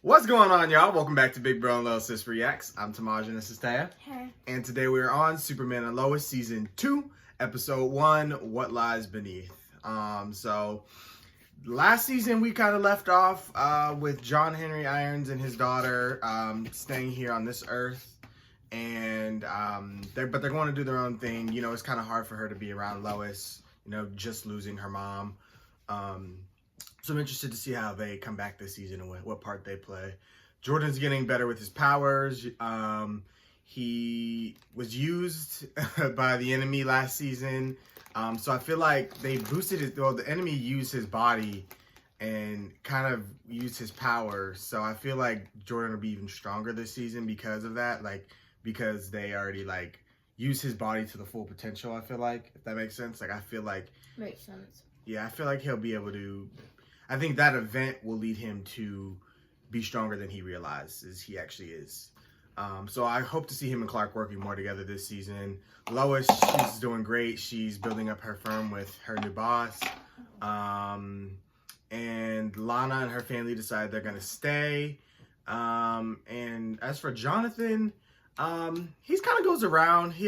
What's going on, y'all? Welcome back to Big Bro and Little Sis Reacts. I'm Tamaj and this is Taya. Hey. And today we're on Superman and Lois Season 2, Episode 1, What Lies Beneath. So last season we kind of left off with John Henry Irons and his daughter staying here on this earth. And they're going to do their own thing. You know, it's kind of hard for her to be around Lois, you know, just losing her mom. So I'm interested to see how they come back this season and what part they play. Jordan's getting better with his powers. He was used by the enemy last season. So I feel like they boosted it. Well, the enemy used his body and kind of used his power. So I feel like Jordan will be even stronger this season because of that. Like, because they already like use his body to the full potential, I feel like, if that makes sense. Like, I feel like... Makes sense. Yeah, I feel like he'll be able to... I think that event will lead him to be stronger than he realizes he actually is. So I hope to see him and Clark working more together this season. Lois, she's doing great. She's building up her firm with her new boss. And Lana and her family decide they're going to stay. And as for Jonathan, he's kind of goes around. He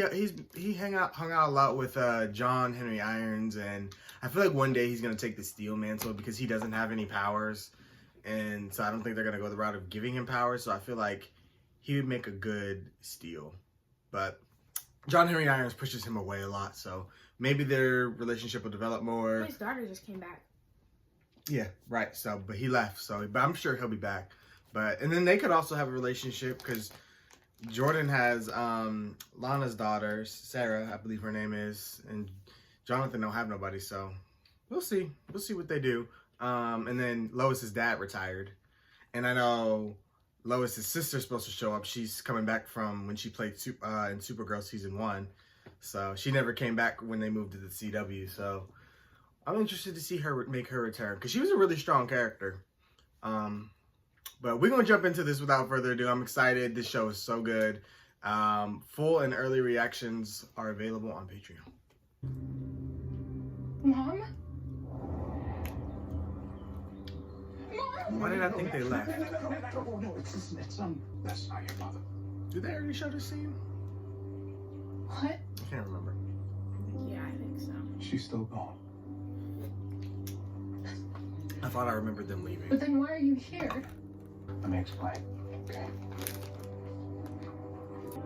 hung out a lot with John Henry Irons, and I feel like one day he's gonna take the Steel Mantle because he doesn't have any powers, and so I don't think they're gonna go the route of giving him powers. So I feel like he would make a good Steel, but John Henry Irons pushes him away a lot. So maybe their relationship will develop more. His daughter just came back. Yeah, right. So, but he left. So, but I'm sure he'll be back. And then they could also have a relationship because Jordan has Lana's daughter, Sarah, I believe her name is, and Jonathan don't have nobody, so we'll see. We'll see what they do. And then Lois's dad retired, and I know Lois's sister's supposed to show up. She's coming back from when she played in Supergirl Season 1, so she never came back when they moved to the CW. So I'm interested to see her make her return because she was a really strong character. But we're going to jump into this without further ado. I'm excited. This show is so good. Full and early reactions are available on Patreon. Mom? Why did I think they left? No, it's that's not your mother. Did they already show the scene? What? I can't remember. Yeah, I think so. She's still gone. I thought I remembered them leaving. But then why are you here? Let me explain, okay?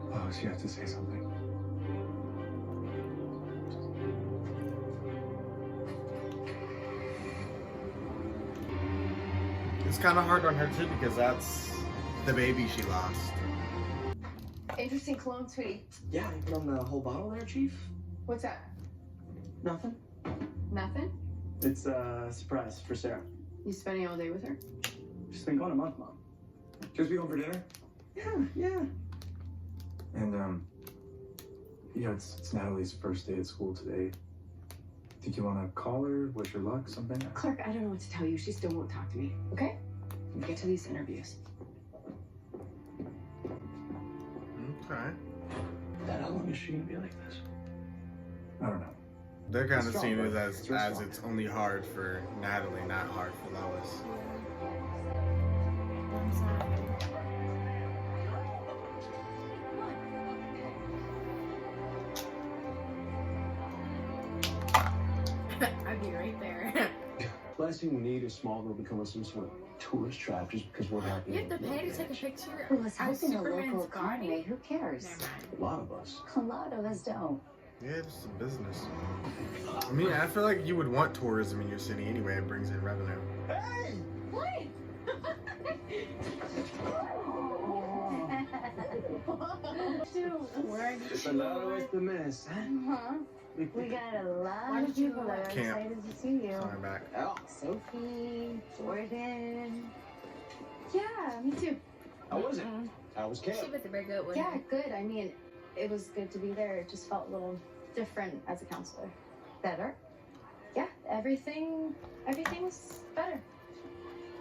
Lois, you have to say something. It's kind of hard on her too because that's the baby she lost. Interesting cologne, sweetie. Yeah, you put on the whole bottle there, Chief? What's that? Nothing. Nothing? It's a surprise for Sarah. You spending all day with her? She's been gone a month, Mom. Just be home for dinner? Yeah. And, yeah, it's Natalie's first day at school today. Think you want to call her? Wish her luck? Something? Clark, I don't know what to tell you. She still won't talk to me, okay? Let me get to these interviews. Okay. Dad, how long is she gonna be like this? I don't know. They're kind of Strong, seeing it right? as Strong. it's only hard for Natalie, not hard for Lois. I'd be right there. Last thing we need is Smallville becoming some sort of tourist trap just because we're happy. You have to pay to take a picture Who was of helping the Superman's local economy? body? Who cares? Never mind. A lot of us. A lot of us don't. Yeah, it's a business. I mean, I feel like you would want tourism in your city anyway. It brings in revenue. Hey! What? Where are you? It's a lot of us to miss, huh? Uh-huh. We got a lot Why of did you people go that are back? Camp. excited to see you. Coming back. Oh, Sophie, Jordan. Yeah, me too. how was it? How was She camp? was a very good one. Yeah, good. I mean, it was good to be there. It just felt a little different as a counselor. Better? Yeah, everything was better.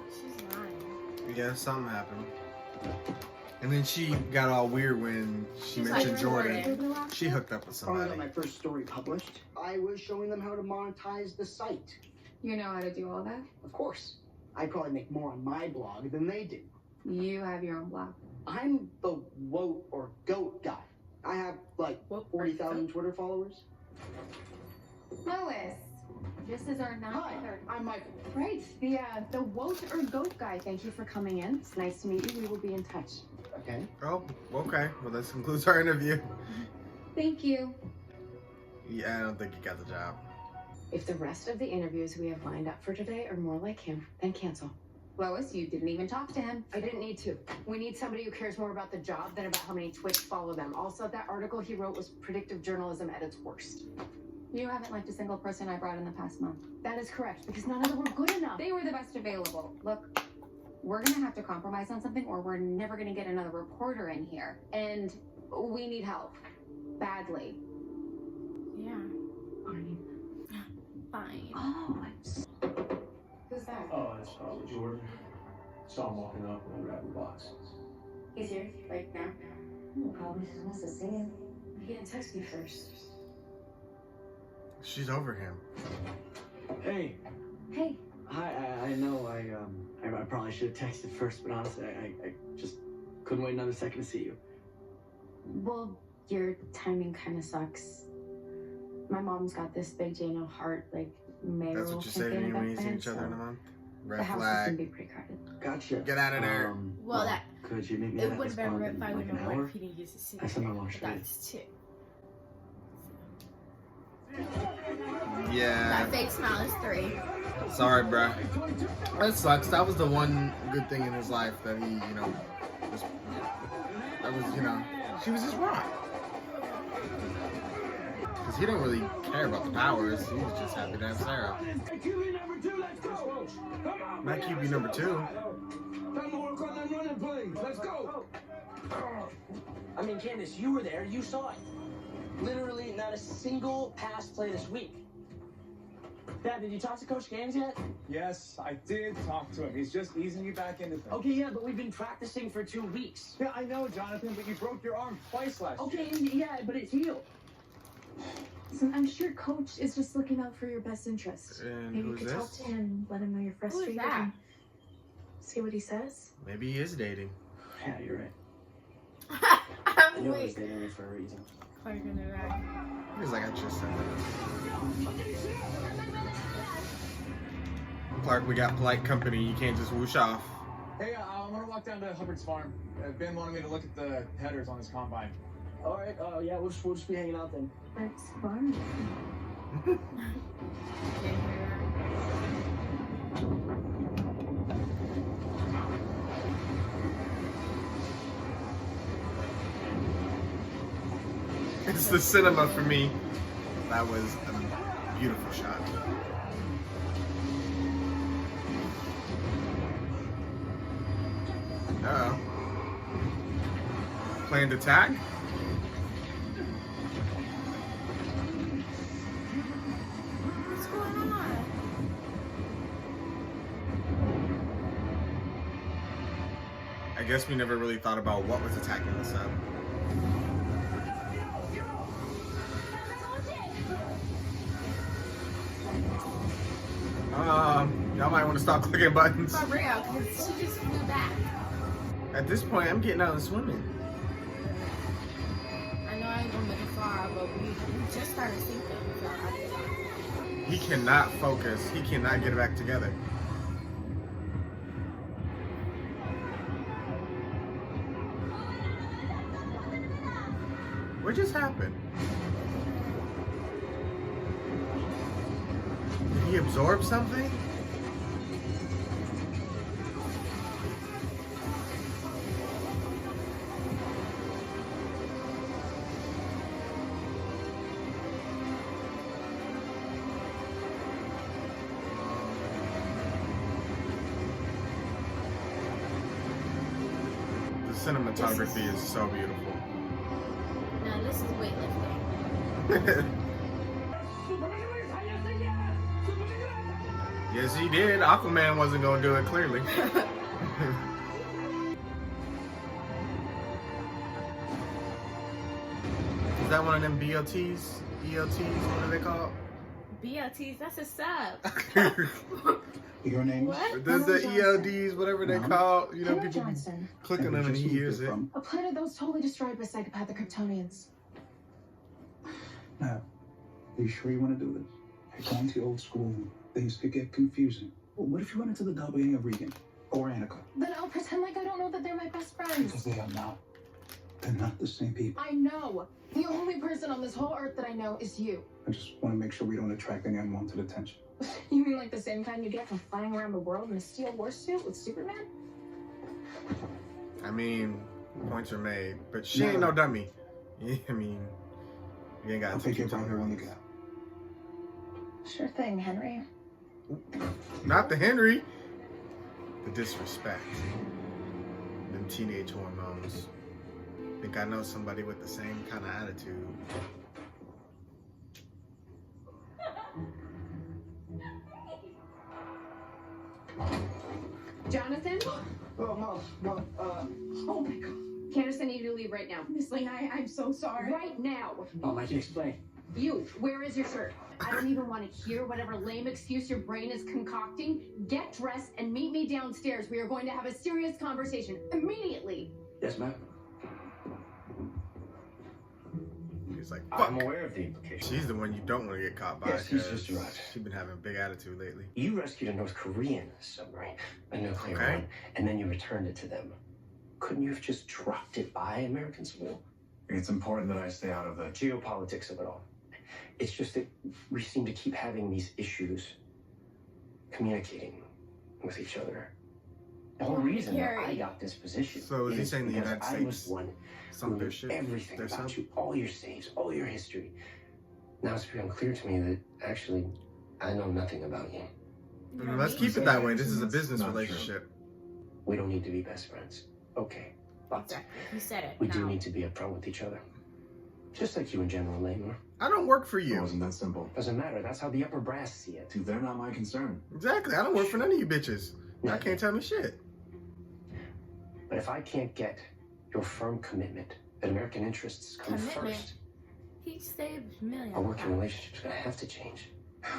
She's lying. Yeah, something happened. And then she got all weird when she She's mentioned like, Jordan. She hooked up with When I got somebody. my first story published, I was showing them how to monetize the site. You know how to do all that? Of course. I probably make more on my blog than they do. You have your own blog. I'm the woat or goat guy. I have like 40,000 Twitter followers. Lois, this is our Hi, I'm Michael. Right, the woat or goat guy. Thank you for coming in. It's nice to meet you. We will be in touch. Okay. Oh, okay. Well, this concludes our interview. Thank you. Yeah, I don't think you got the job. If the rest of the interviews we have lined up for today are more like him, then cancel. Lois, you didn't even talk to him. I didn't need to. We need somebody who cares more about the job than about how many twits follow them. Also, that article he wrote was predictive journalism at its worst. You haven't liked a single person I brought in the past month. That is correct, because none of them were good enough. They were the best available. Look, we're gonna have to compromise on something or we're never gonna get another reporter in here. And we need help. Badly. Yeah. Fine. Fine. Oh, Who's that? Oh, it's probably Jordan. Saw him walking up and I grabbed the box. He's here, right now. Probably wants to see him. He didn't text me first. She's over him. Hey. Hey. Hi, I know I probably should have texted first, but honestly, I just couldn't wait another second to see you. Well, your timing kind of sucks. My mom's got this big JNO heart, like, mayoral That's what you say to campaign me when you see event, each other in a so month? the Red house is flag. gonna be pretty crowded. Gotcha. Get out of there. Well, that Could you meet me it at would this have been pond red in flag like with an my hour? wife if he didn't use his I sent my lunch But today. that's two. Yeah. That fake smile is 3. Sorry, bruh. That sucks. That was the one good thing in his life that he, was, that was, she was his rock. Because he didn't really care about the powers. He was just happy to have Sarah. Not QB number 2. I mean, Candace, you were there. You saw it. Literally not a single pass play this week. Dad, did you talk to Coach Gaines yet? Yes, I did talk to him. He's just easing you back into things. Okay, yeah, but we've been practicing for 2 weeks. Yeah, I know, Jonathan, but you broke your arm twice last year. Okay, yeah, but it's healed. Listen, I'm sure Coach is just looking out for your best interest. And Maybe you who's could talk this? to him, let him know you're frustrated, that? and see what he says. Maybe he is dating. Yeah, you're right. I I'm knew he was weak. dating me for a reason. Clark in the rack. He's like, I just said that. Clark, we got polite company. You can't just whoosh off. Hey, I want to walk down to Hubbard's farm. Ben wanted me to look at the headers on his combine. All right, yeah, we'll just be hanging out then. That's fun. Can't hear It's the cinema for me. That was a beautiful shot. Uh-oh. Planned attack? What's going on? I guess we never really thought about what was attacking the sub. Y'all might want to stop clicking buttons. For real, because she just flew back. At this point, I'm getting out of swimming. I know I ain't gonna make it far, but we just started sinking. So He cannot focus. He cannot get it back together. What just happened? Did he absorb something? The cinematography is so beautiful. now this is weightlifting. Yes, he did. Aquaman wasn't gonna do it, clearly. Is that one of them BLTs? ELTs? What are they called? BLTs, that's a sub. Your name? What? There's the Henry ELDs, whatever they call. You know, Henry people Johnson. clicking And them and just he moved hears here it. from? A planet that was totally destroyed by psychopathic Kryptonians. Now, are you sure you want to do this? You're going to old school. Things could get confusing. Well, what if you went into the doppelganger of Regan or Annika? Then I'll pretend like I don't know that they're my best Because friends. they are not. They're not the same people. I know. The only person on this whole earth that I know is you. I just want to make sure we don't attract any unwanted attention. You mean like the same kind you get from flying around the world in a steel horse suit with Superman? I mean, points are made, but she ain't no dummy. I mean, you ain't got I'll to take your keep telling brother her when you things. get out. Sure thing, Henry. Not the Henry. The disrespect. Them teenage hormones. Think I know somebody with the same kind of attitude. Jonathan? Oh, Mom, Oh my god. Candace, I need you to leave right now. Miss Lane, I'm so sorry. Right now. Mom, I can explain. You, where is your shirt? I don't even want to hear whatever lame excuse your brain is concocting. Get dressed and meet me downstairs. We are going to have a serious conversation immediately. Yes, ma'am. He's like, fuck. I'm aware of the implications. She's the one you don't want to get caught by. Yes, he's 'cause just arrived. She's been having a big attitude lately. You rescued a North Korean submarine, a nuclear Okay. one, and then you returned it to them. Couldn't you have just dropped it by American school? It's important that I stay out of the Geopolitics of it all. It's just that we seem to keep having these issues communicating with each other. The whole reason that I got this position So is he saying the because United I was States the one who sunk their knew ship? everything Their about sub? you, all your saves, all your history. Now it's become clear to me that actually I know nothing about you. Let's keep it that way. This is a That's business not true. relationship. We don't need to be best friends. Okay. But Exactly. You said it. we do Now. need to be upfront with each other. Just like you and General Lane were. I don't work for It you. wasn't that simple. Doesn't matter. That's how the upper brass see it. Dude, they're not my concern. Exactly. I don't work for none of you bitches. No. I can't tell me shit. But if I can't get your firm commitment that American interests come Commitment? first, He saved millions. our working relationship's gonna have to change.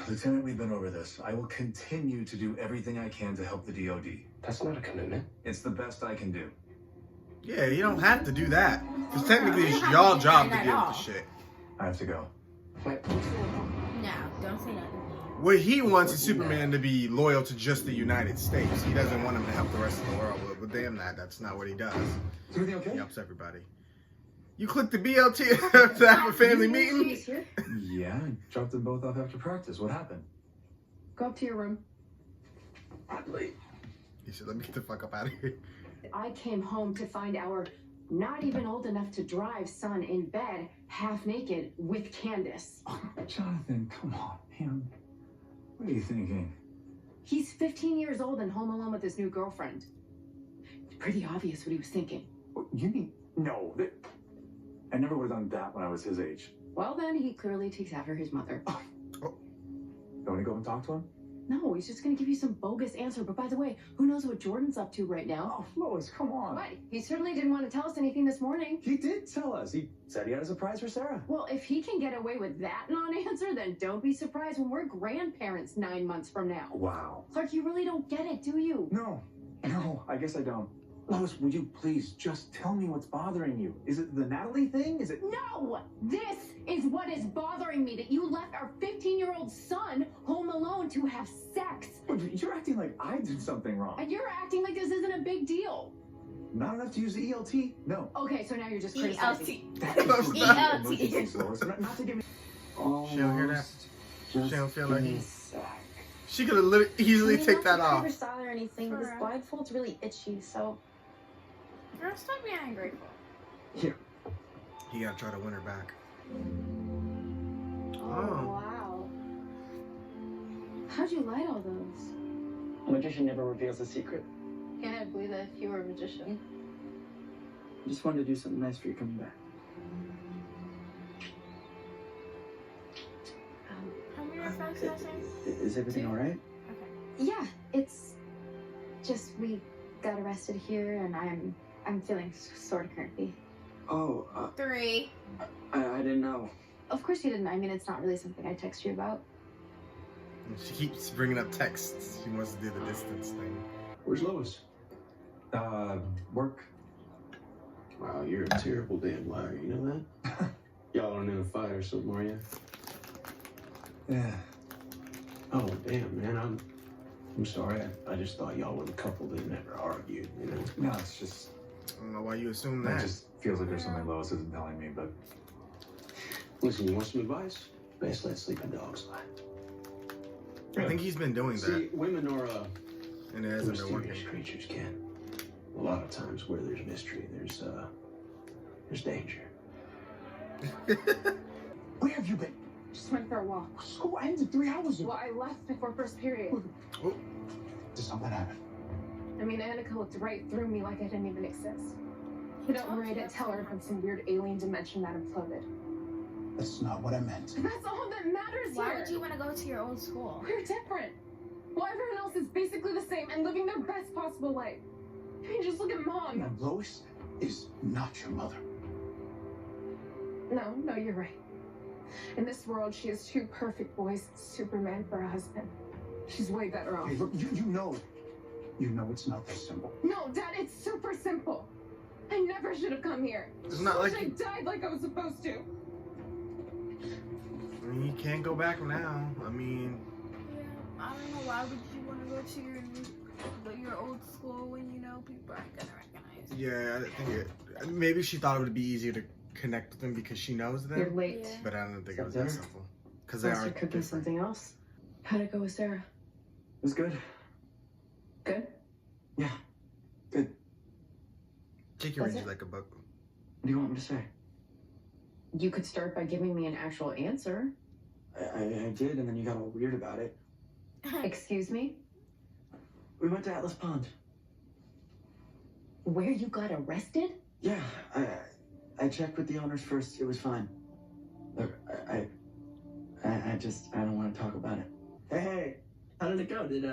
Lieutenant, we've been over this. I will continue to do everything I can to help the DoD. That's not a commitment. It's the best I can do. Yeah, you don't have to do that. Because technically it's You don't y'all have to job do to that deal at with all. the shit. I have to go. But No, don't say nothing. What he wants is Superman to be loyal to just the United States. He doesn't want him to help the rest of the world. But damn that, that's not what he does. Is everything okay? He helps everybody. You clicked the BLT to have a family meeting? She's here. Yeah, I dropped them both off after practice. What happened? Go up to your room. He said, let me get the fuck up out of here. I came home to find our not even old enough to drive son in bed, half naked, with Candace. Oh, Jonathan, come on, man. What are you thinking? He's 15 years old and home alone with his new girlfriend. It's pretty obvious what he was thinking. You mean no? I never would have done that when I was his age. Well, then, he clearly takes after his mother. You want to go and talk to him? No, he's just gonna give you some bogus answer. But by the way, who knows what Jordan's up to right now? Oh, Lois, come on. What? He certainly didn't want to tell us anything this morning. He did tell us. He said he had a surprise for Sarah. Well, if he can get away with that non-answer, then don't be surprised when we're grandparents 9 months from now. Wow. Clark, you really don't get it, do you? No, I guess I don't. Lois, would you please just tell me what's bothering you? Is it the Natalie thing? Is it... No! This is what is bothering me, that you left our 15-year-old son home alone to have sex. You're acting like I did something wrong. And you're acting like this isn't a big deal. Not enough to use the ELT? No. Okay, so now you're just criticizing. ELT. That is not ELT. emergencies, Lois. Not to give me... She don't hear that? She don't feel like he... sack. She could have easily take that I off. never saw or anything. This Alright. blindfold's really itchy, so Girl, stop being ungrateful. Here. He gotta try to win her back. oh wow. How'd you light all those? A magician never reveals a secret. Can't I believe that if you were a magician? I just wanted to do something nice for you coming back. How many are folks last name? Is everything all right? Okay. Yeah, it's just we got arrested here, and I'm feeling sort of crampy. Oh, 3. I didn't know. Of course you didn't. I mean, it's not really something I text you about. She keeps bringing up texts. She wants to do the distance thing. Where's Lois? Work. Wow, you're a terrible damn liar. You know that? Y'all aren't in a fight or something, are you? Yeah. Oh, damn, man. I'm sorry. I just thought y'all were the couple that never argued, you know? No, it's just... I don't know why you assume It that. just feels like there's something Lois isn't telling me, but... Listen, you want some advice? Best let sleeping dogs lie. I think he's been doing that. See, women are, And it hasn't been mysterious working. creatures, Ken. A lot of times where there's mystery, there's danger. Where have you been? Just went for a walk. School ended 3 hours ago. Well, I left before first period. Did something happen? I mean, Annika looked right through me like I didn't even exist. Don't worry, I didn't tell her from some weird alien dimension that imploded. That's not what I meant. That's all that matters Why here. would you want to go to your old school? We're different. Well, everyone else is basically the same and living their best possible life. I mean, just look at Mom. No, Lois is not your mother. No, you're right. In this world, she has 2 perfect boys, Superman for a husband. She's way better off. Hey, look, you know it's not this simple. No, Dad, it's super simple. I never should have come here. It's not Wish like I died like I was supposed to. I mean, you can't go back now. I mean, Yeah, I don't know. Why would you want to go to your old school when you know people aren't gonna recognize you? yeah, I think maybe she thought it would be easier to connect with them because she knows them. You're late. Yeah. But I don't think it was that Something? simple. Because they Unless are you're cooking different. something else. How'd it go with Sarah? It was good. Good? Yeah. Good. She can Was read it? you like a book. What do you want me to say? You could start by giving me an actual answer. I did, and then you got all weird about it. Excuse me? We went to Atlas Pond. Where you got arrested? Yeah, I checked with the owners first. It was fine. Look, I don't want to talk about it. Hey, how did it go? Did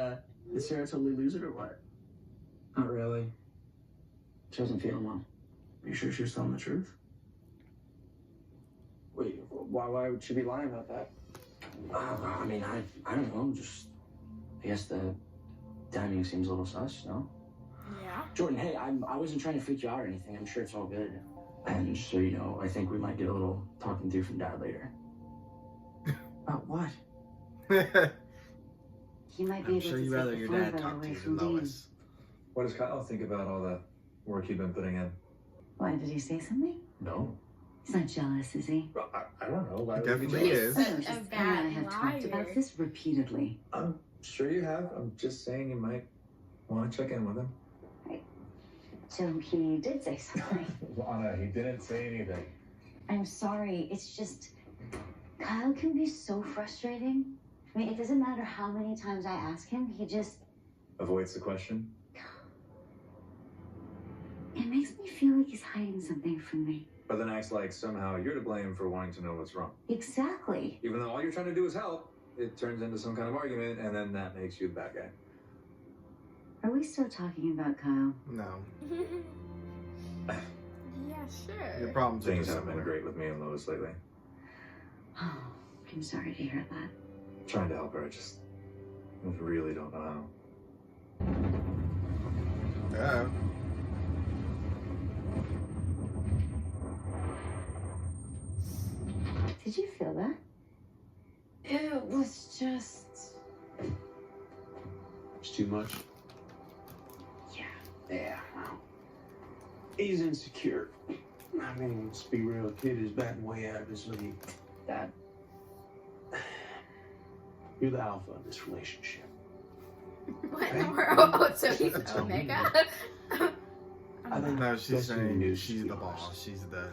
Sarah totally lose it or what? Not really. She wasn't feeling well. You sure she was telling the truth? Wait, why would she be lying about that? I mean, I don't know. Just, I guess the timing seems a little sus, no? Yeah. Jordan, hey, I wasn't trying to freak you out or anything. I'm sure it's all good. And just so you know, I think we might get a little talking through from Dad later. About what? He might be I'm able sure to you'd take rather the your fun dad of it talk to away you from than Dean. Lois. What does Kyle think about all the work you've been putting in? Why, did he say something? No. He's not jealous, is he? I don't know. Why He would we definitely do is. it? Such a Just Emma bad and I have talked about liar. this repeatedly. I'm sure you have. I'm just saying you might want to check in with him. So he did say something. Lana, he didn't say anything. I'm sorry, it's just... Kyle can be so frustrating. I mean, it doesn't matter how many times I ask him, he just... Avoids the question. It makes me feel like he's hiding something from me. But then acts like somehow you're to blame for wanting to know what's wrong. Exactly. Even though all you're trying to do is help, it turns into some kind of argument, and then that makes you the bad guy. Are we still talking about Kyle? No. Yeah, sure. Your problems are Things just haven't been similar. great with me and Lois lately. Oh, I'm sorry to hear that. Trying to help her, I really don't know how. Yeah. Did you feel that? It was just... It's too much. Yeah, well, he's insecure. I mean, let's be real, kid is batting way out of his league. Dad. You're the alpha of this relationship. What in the world? So he's Tell me. Omega? I think No, she's that's the saying news she's to the be boss. honest. She's the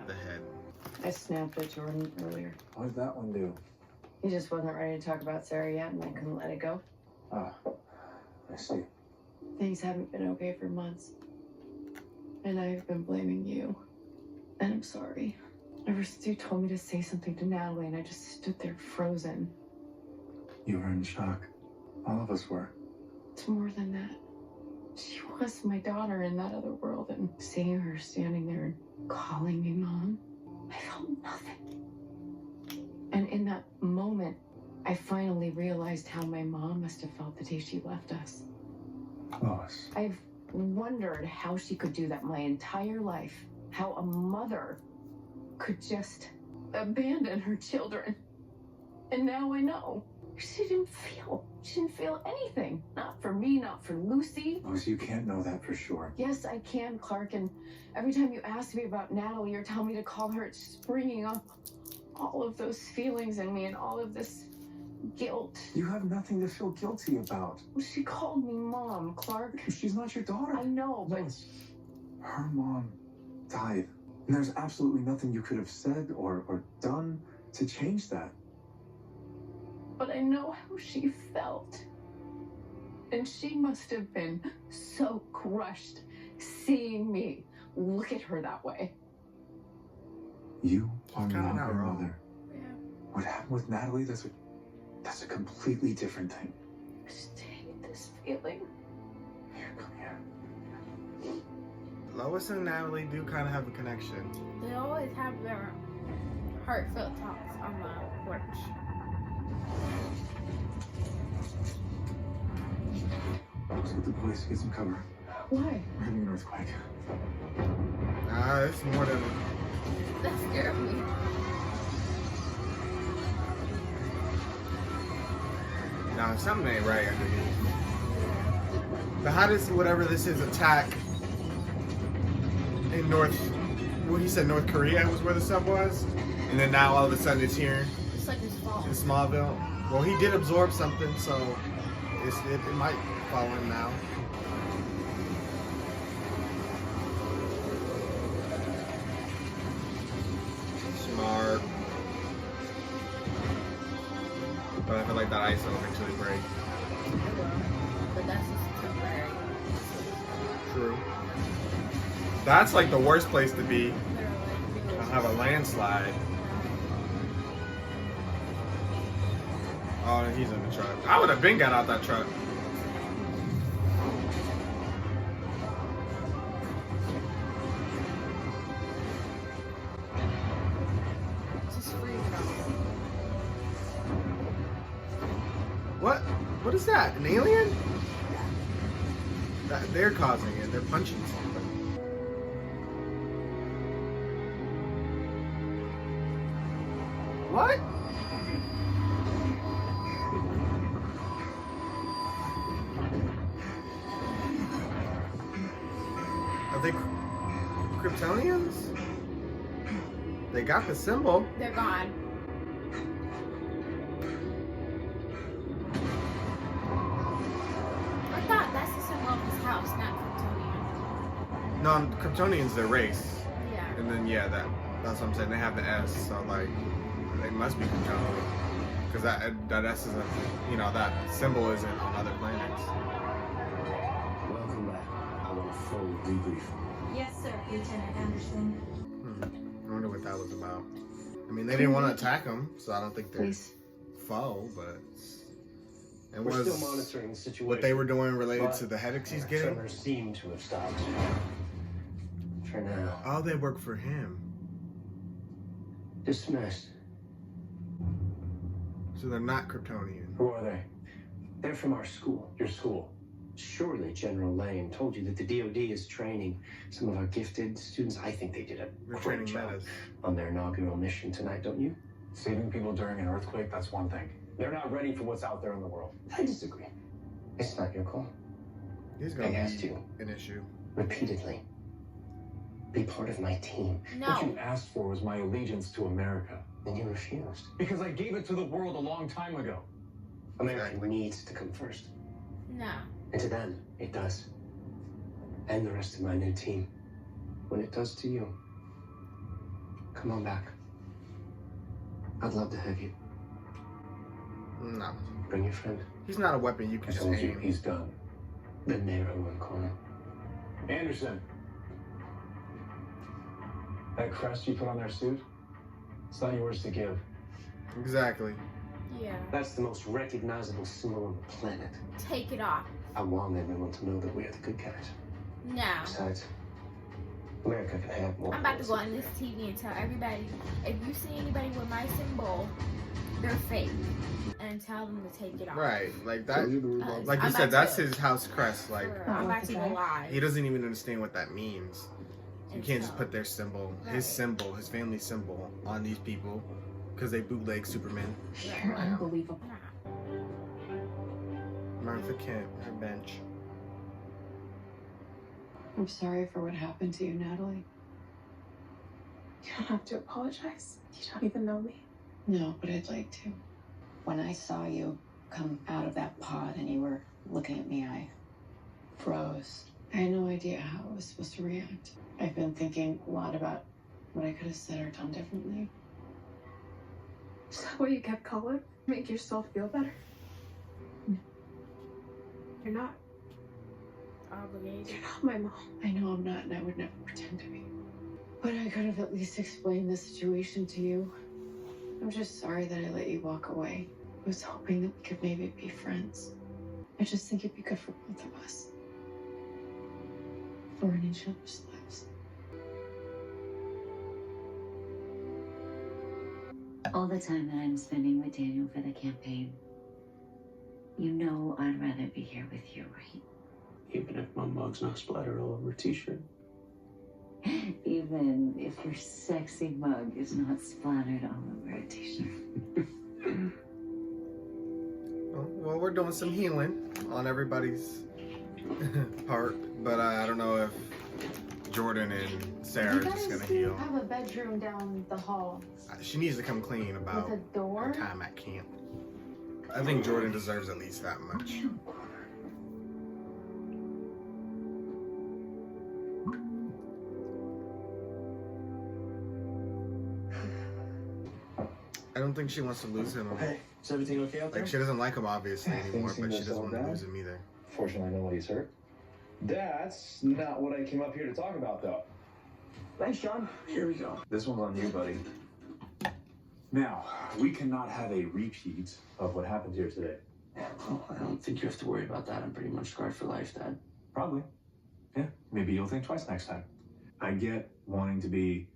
head. I snapped at Jordan earlier. What did that one do? He just wasn't ready to talk about Sarah yet, and I couldn't let it go. Ah, I see. Things haven't been okay for months. And I've been blaming you. And I'm sorry. Ever since you told me to say something to Natalie, and I just stood there frozen. You were in shock. All of us were. It's more than that. She was my daughter in that other world, and seeing her standing there and calling me Mom, I felt nothing. And in that moment, I finally realized how my mom must have felt the day she left us. Lois. I've wondered how she could do that my entire life. How a mother could just abandon her children. And now I know. She didn't feel anything. Not for me, not for Lucy. Lois, you can't know that for sure. Yes, I can, Clark. And every time you ask me about Natalie or tell me to call her, it's just bringing up all of those feelings in me and all of this guilt. You have nothing to feel guilty about. She called me Mom, Clark. She's not your daughter. I know, but... Lois, her mom died. And there's absolutely nothing you could have said or done to change that. But I know how she felt. And she must have been so crushed seeing me look at her that way. You are Kinda not not her wrong. mother. Yeah. What happened with Natalie, that's a completely different thing. I just hate this feeling. Here, come here. Lois and Natalie do kind of have a connection. They always have their heartfelt talks on the porch. Let's get the boys to get some cover. Why? We're having an earthquake. It's more than... That scared me. No, something ain't right underneath. But how does whatever this is attack in well, he said North Korea was where the sub was? And then now all of a sudden it's here It's like his fault. in Smallville? Well, he did absorb something, so it might fall in now. Smart. But I feel like that ice will eventually break. But that's just temporary. True. That's like the worst place to be. I'll have a landslide. Oh, he's in the truck. I would have been got out that truck. Just freeze it off. What? What is that? An alien? They're causing it. They're punching something. What? Are they Kryptonians? They got the symbol. They're gone. I thought that's the symbol of his house, not Kryptonian. No, Kryptonians, their race. Yeah. And then, yeah, that's what I'm saying. They have the S, so, like, they must be Kryptonian. Because that S isn't, that symbol isn't on other planets. Welcome back. I want a full debrief. Yes, sir, Lieutenant Anderson. I wonder what that was about. I mean, they didn't want to attack them, so I don't think they're Please. foe, but it We're was still monitoring the situation. what they were doing related but to the headaches he's our getting. tremors seem to have stopped. For now. Oh, they work for him. Dismissed. So they're not Kryptonian. Who are they? They're from our school. Your school. Surely General Lane told you that the DoD is training some of our gifted students. I think they did a They're great training job metas. on their inaugural mission tonight, don't you? Saving people during an earthquake, that's one thing. They're not ready for what's out there in the world. I disagree. It's not your call. He's gonna I be asked you an issue. repeatedly. Be part of my team. What No. you asked for was my allegiance to America. And you refused. Because I gave it to the world a long time ago. America needs to come first. No. And to them, it does. And the rest of my new team. When it does to you, come on back. I'd love to have you. No. Bring your friend. He's not a weapon you can I just told you, aim. he's done. The narrow one corner. Anderson. That crest you put on their suit, it's not yours to give. Exactly. Yeah. That's the most recognizable symbol on the planet. Take it off. I want everyone to know that we are the good guys. No. Besides, America can have more. I'm about to go on this TV and tell everybody, if you see anybody with my symbol, they're fake. And and tell them to take it off. Right, like that. Like you I'm said, about that's to- his house crest. Like I'm about to go live. he doesn't even understand what that means. You can't just put their symbol, his symbol, his family symbol, on these people because they bootleg Superman. You're unbelievable. Martha Kent, her bench. I'm sorry for what happened to you, Natalie. You don't have to apologize. You don't even know me. No, but I'd like to. When I saw you come out of that pod and you were looking at me, I froze. I had no idea how I was supposed to react. I've been thinking a lot about what I could have said or done differently. Is that why you kept calling? Make yourself feel better? You're not. Obligated. You're not my mom. I know I'm not, and I would never pretend to be. But I could have at least explained the situation to you. I'm just sorry that I let you walk away. I was hoping that we could maybe be friends. I just think it'd be good for both of us. For in each other's lives. All the time that I'm spending with Daniel for the campaign, you know I'd rather be here with you, right? Even if my mug's not splattered all over a t-shirt. Even if your sexy mug is not splattered all over a t-shirt. Well, we're doing some healing on everybody's part, but I don't know if Jordan and Sarah are just gonna heal. have a bedroom down the hall She needs to come clean about with a door. her time at camp. I think Jordan deserves at least that much. I don't think she wants to lose him. Hey, is everything okay out there? Like, she doesn't like him obviously Yeah, anymore, things seem but to she doesn't settle want to down. lose him either. Fortunately, nobody's hurt. That's not what I came up here to talk about, though. Thanks, John. Here we go. This one's on you, buddy. Now, we cannot have a repeat of what happened here today. Oh, I don't think you have to worry about that. I'm pretty much scarred for life, Dad. Probably. Yeah, maybe you'll think twice next time. I get wanting to be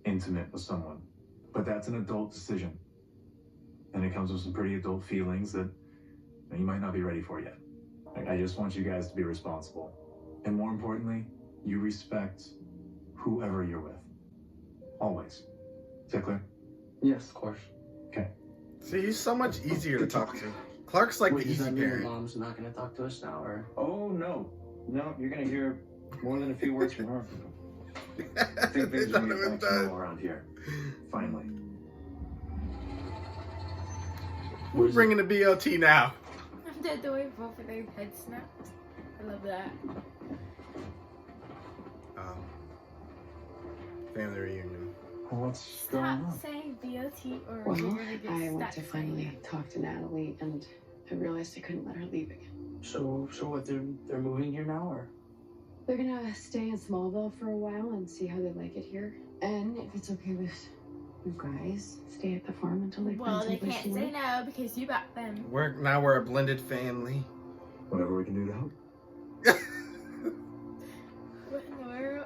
intimate with someone, but that's an adult decision. And it comes with some pretty adult feelings that you might not be ready for yet. Like, I just want you guys to be responsible. And more importantly, you respect whoever you're with. Always. Is that clear? Yes, of course. Okay. See, he's so much easier to talk to. Clark's like Wait, the does easy that mean your parent. mom's not going to talk to us now, or? Oh, no. No, you're going to hear more than a few words from her. I think things are going to get back to normal around here. Finally. We're bringing the BLT now. They're doing both of their head snaps. I love that. Family reunion. What's going Stop on? saying BOT or Well, you're gonna get I went stuck to saying finally talk to Natalie, and I realized I couldn't let her leave again. So what? They're moving here now, or? They're gonna stay in Smallville for a while and see how they like it here. And if it's okay with you guys, stay at the farm until they Well, find they someplace can't to say live. no because you got them. We're a blended family. Whatever we can do to help. What in the world?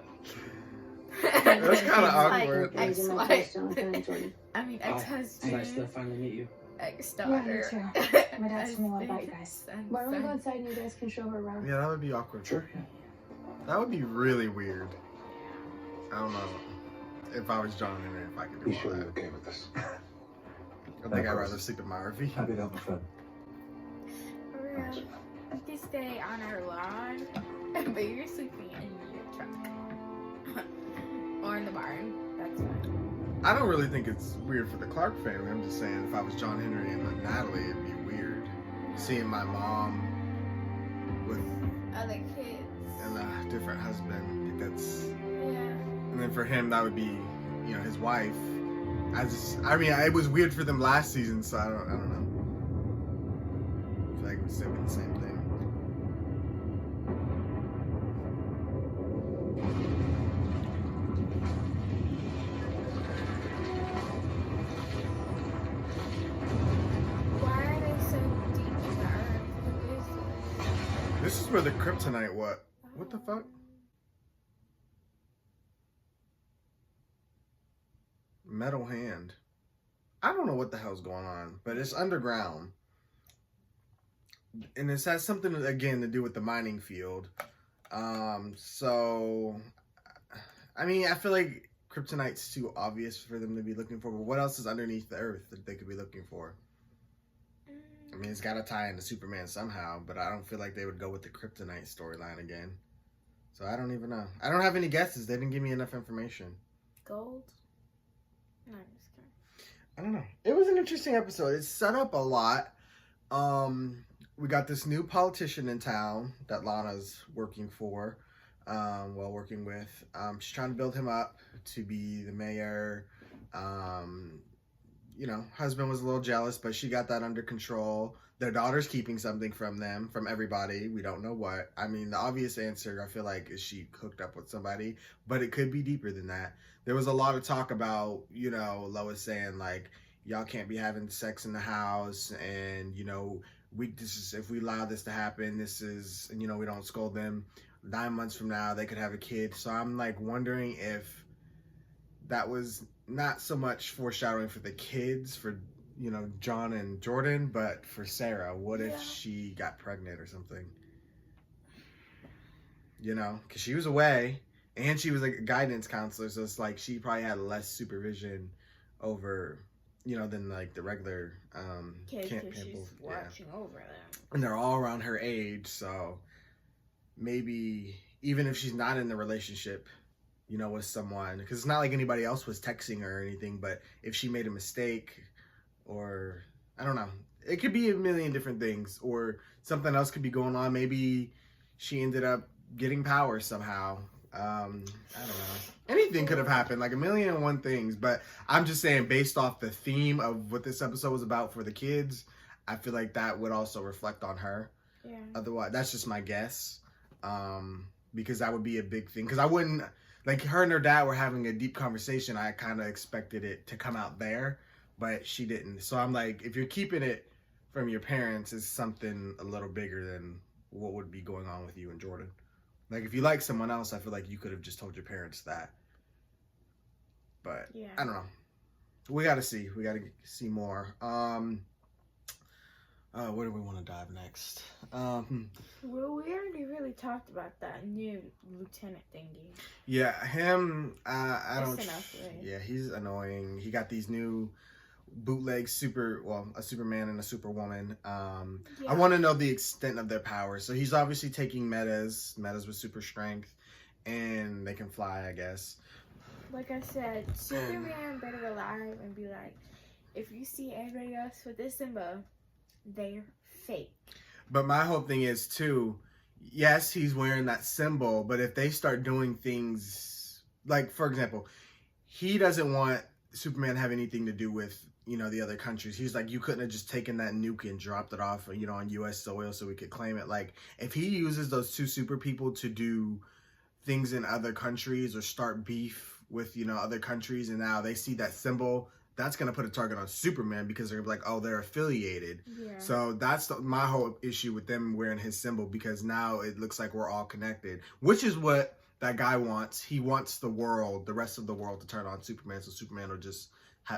That's kind of Like, awkward. ex-wife. Jonathan and Jordan. I mean, It's nice to ex-husband, finally meet you. ex-daughter. Yeah, me too. My dad told me a lot about you guys. Why don't we go inside and you guys can show her around? Yeah, that would be awkward. Sure. Yeah. That would be really weird. I don't know if I was John Henry, if I could do You all sure that. you're okay with this? I think I'd rather sleep in my RV. Happy to help my friend. You can stay on our lawn, but you're sleeping in your truck. Or in the barn. That's fine. I don't really think it's weird for the Clark family. I'm just saying, if I was John Henry and Natalie, it'd be weird seeing my mom with Other kids. and a different husband. I think that's, Yeah. and then for him, that would be, his wife. I mean, it was weird for them last season, so I don't know. I feel like it was thinking the same thing. Why are they so deep in the earth? Who is it? This is where the kryptonite. What the fuck? Metal hand. I don't know what the hell's going on, but it's underground. and this has something again to do with the mining field. So I mean, I feel like kryptonite's too obvious for them to be looking for, but what else is underneath the earth that they could be looking for? I mean, it's got to tie into Superman somehow, but I don't feel like they would go with the kryptonite storyline again. So I don't even know. I don't have any guesses. They didn't give me enough information. Gold? No, I'm just kidding. I don't know. It was an interesting episode. It set up a lot. We got this new politician in town that Lana's working for, working with. She's trying to build him up to be the mayor. Husband was a little jealous, but she got that under control. Their daughter's keeping something from them, from everybody. We don't know what. I mean, the obvious answer, I feel like, is she hooked up with somebody, but it could be deeper than that. There was a lot of talk about, Lois saying, like, y'all can't be having sex in the house, and, if we allow this to happen, we don't scold them, 9 months from now, they could have a kid. So I'm, like, wondering if that was not so much foreshadowing for the kids, for John and Jordan, but for Sarah, what if she got pregnant or something? Because she was away, and she was like a guidance counselor, so it's like she probably had less supervision over, than like the regular kids. camp She's people. watching over them, and they're all around her age, so maybe even if she's not in the relationship, with someone, because it's not like anybody else was texting her or anything, but if she made a mistake, or I don't know, it could be a million different things, or something else could be going on. Maybe she ended up getting powers somehow. I don't know. Anything could have happened, like a million and one things, but I'm just saying, based off the theme of what this episode was about for the kids, I feel like that would also reflect on her. Yeah. Otherwise, that's just my guess, because that would be a big thing, because I wouldn't, like, her and her dad were having a deep conversation. I kind of expected it to come out there, but she didn't. So I'm like, if you're keeping it from your parents, it's something a little bigger than what would be going on with you and Jordan. Like, if you like someone else, I feel like you could have just told your parents that. But yeah. I don't know. We got to see. We got to see more. Where do we want to dive next? Well, we already really talked about that new lieutenant thingy. Yeah, him. I don't. Yeah, he's annoying. He got these new bootleg a Superman and a Superwoman. I want to know the extent of their powers. So he's obviously taking metas with super strength, and they can fly, I guess. Like I said, Superman better alive and be like, if you see anybody else with this symbol, they're fake. But my whole thing is too, yes, he's wearing that symbol, but if they start doing things, like, for example, he doesn't want Superman to have anything to do with, the other countries. He's like, you couldn't have just taken that nuke and dropped it off, on U.S. soil so we could claim it. Like, if he uses those two super people to do things in other countries or start beef with, other countries, and now they see that symbol, that's going to put a target on Superman, because they're like, oh, they're affiliated. Yeah. So that's my whole issue with them wearing his symbol, because now it looks like we're all connected, which is what that guy wants. He wants the rest of the world to turn on Superman, so Superman will just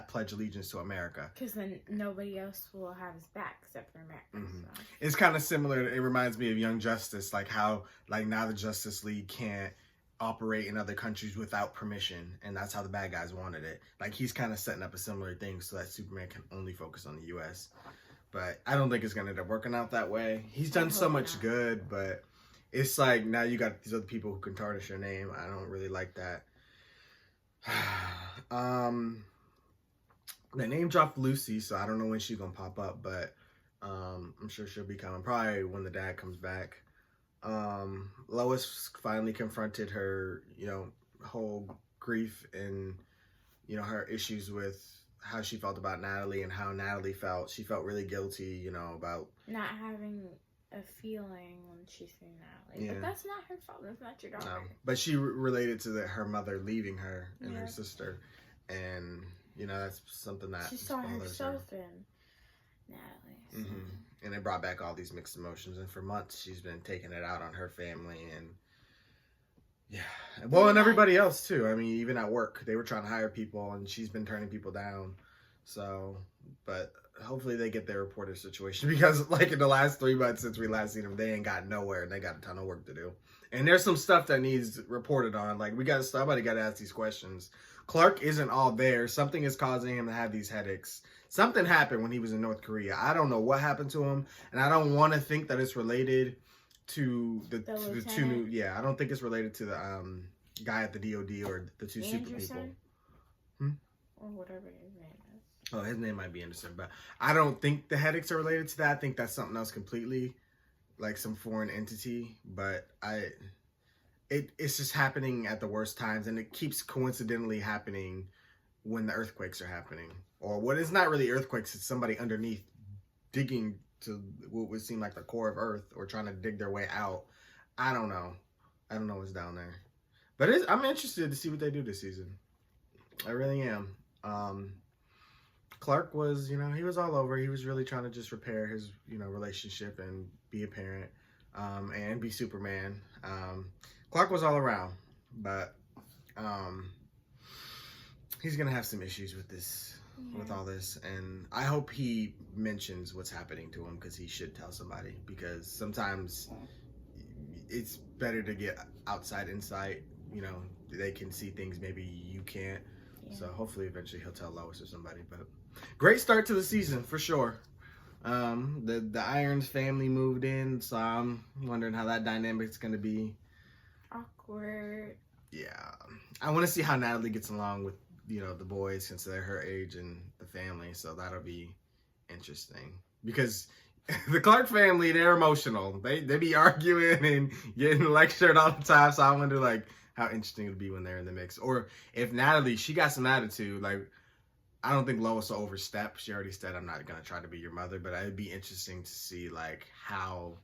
pledge allegiance to America. Because then nobody else will have his back except for America. Mm-hmm. So. It's kind of similar. It reminds me of Young Justice, like how, like, now the Justice League can't operate in other countries without permission, and that's how the bad guys wanted it. Like, he's kind of setting up a similar thing so that Superman can only focus on the U.S. But I don't think it's going to end up working out that way. He's done so much good, but it's like, now you got these other people who can tarnish your name. I don't really like that. They name dropped Lucy, so I don't know when she's going to pop up, but I'm sure she'll be coming, probably when the dad comes back. Lois finally confronted her, whole grief and, her issues with how she felt about Natalie and how Natalie felt. She felt really guilty, about not having a feeling when she's seeing Natalie. Yeah. But that's not her fault. That's not your daughter. No. But she related to her mother leaving her and her sister. And, that's something that she saw herself in Natalie. So. Mm-hmm. And it brought back all these mixed emotions. And for months, she's been taking it out on her family. And, yeah. Well, and everybody else, too. I mean, even at work, they were trying to hire people, and she's been turning people down. So, but hopefully they get their reporter situation because like in the last 3 months since we last seen them, they ain't got nowhere and they got a ton of work to do. And there's some stuff that needs reported on. Like somebody got to ask these questions. Clark isn't all there. Something is causing him to have these headaches. Something happened when he was in North Korea. I don't know what happened to him, and I don't want to think that it's related to the two new. Yeah, I don't think it's related to the guy at the DOD or the two super people. Or whatever his name is. Oh, his name might be Anderson, but I don't think the headaches are related to that. I think that's something else completely, like some foreign entity. But it's just happening at the worst times, and it keeps coincidentally happening when the earthquakes are happening. Or what is not really earthquakes, it's somebody underneath digging to what would seem like the core of Earth or trying to dig their way out. I don't know. I don't know what's down there. But I'm interested to see what they do this season. I really am. Clark was, he was all over. He was really trying to just repair his, relationship and be a parent and be Superman. Clark was all around, but he's going to have some issues with this, with all this. And I hope he mentions what's happening to him because he should tell somebody because sometimes it's better to get outside insight. They can see things maybe you can't. Yeah. So hopefully eventually he'll tell Lois or somebody. But great start to the season for sure. The Irons family moved in, so I'm wondering how that dynamic's going to be. Awkward. Yeah. I want to see how Natalie gets along with, the boys since they're her age and the family. So that'll be interesting. Because the Clark family, they're emotional. They be arguing and getting lectured all the time. So I wonder, how interesting it'll be when they're in the mix. Or if Natalie, she got some attitude. I don't think Lois will overstep. She already said, I'm not going to try to be your mother. But it'd be interesting to see, how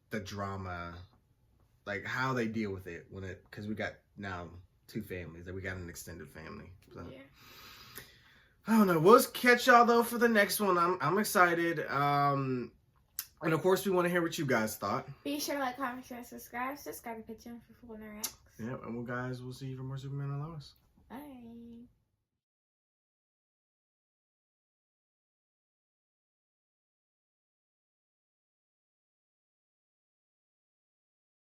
the drama, how they deal with it because we got now 2 families. We got an extended family. So. Yeah. I don't know. We'll catch y'all, though, for the next one. I'm excited. And, of course, we want to hear what you guys thought. Be sure to like, comment, share, subscribe. Subscribe to Pitch for full interacts. Yeah, and guys, we'll see you for more Superman and Lois. Bye.